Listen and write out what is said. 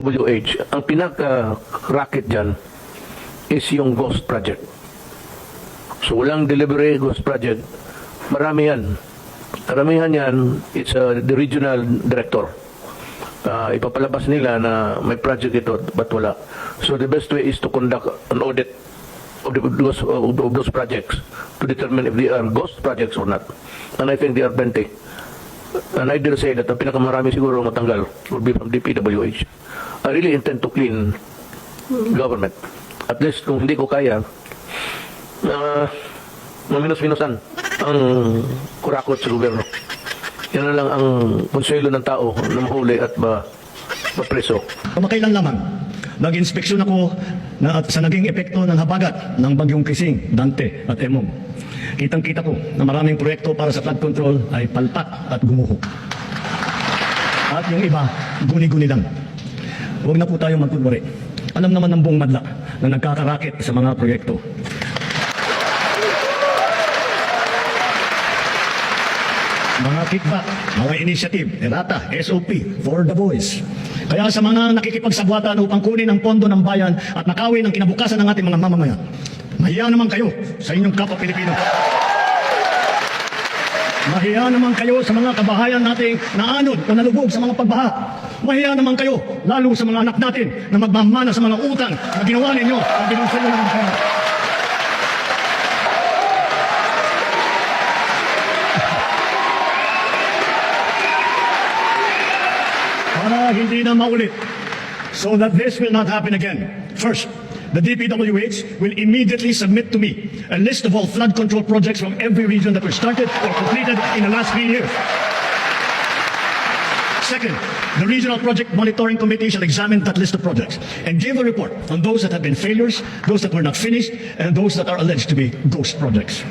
WH, ang pinaka-racket dyan is yung ghost project. So walang delivery ghost project. Marami yan. Karamihan yan, it's the regional director. Ipapalabas nila na may project ito, but wala. So the best way is to conduct an audit of those projects to determine if they are ghost projects or not. And I think they are plenty. And I dare say that ang pinakamarami siguro matanggal will be from DPWH. I really intend to clean government. At least kung hindi ko kaya, maminus-minusan ang kurakot sa gobyerno. Yan na lang ang konsuelo ng tao na mahuli at mapreso. Kamakailan lamang, nag-inspeksyon ako sa naging epekto ng habagat ng bagyong Krising, Dante at Emong. Kitang-kita ko na maraming proyekto para sa flood control ay palpak at gumuho. At yung iba, guni-guni lang. Huwag na po tayo magkunwari. Alam naman ng buong madla na nagkakarakit sa mga proyekto. Mga kickback, mga initiative, errata, SOP, for the boys. Kaya sa mga nakikipagsabwatan upang kunin ang pondo ng bayan at nakawin ang kinabukasan ng ating mga mamamayan, mahiya naman kayo sa inyong kapwa Pilipino. Mahiya naman kayo sa mga kabahayan nating naanod o nalubog sa mga pagbaha. Mahiya naman kayo, lalo sa mga anak natin na magmamana sa mga utang na ginawa ninyo ang binunsan nyo ng pera. Para hindi na maulit, so that this will not happen again. First, the DPWH will immediately submit to me a list of all flood control projects from every region that were started or completed in the last 3 years. Second, the Regional Project Monitoring Committee shall examine that list of projects and give a report on those that have been failures, those that were not finished, and those that are alleged to be ghost projects.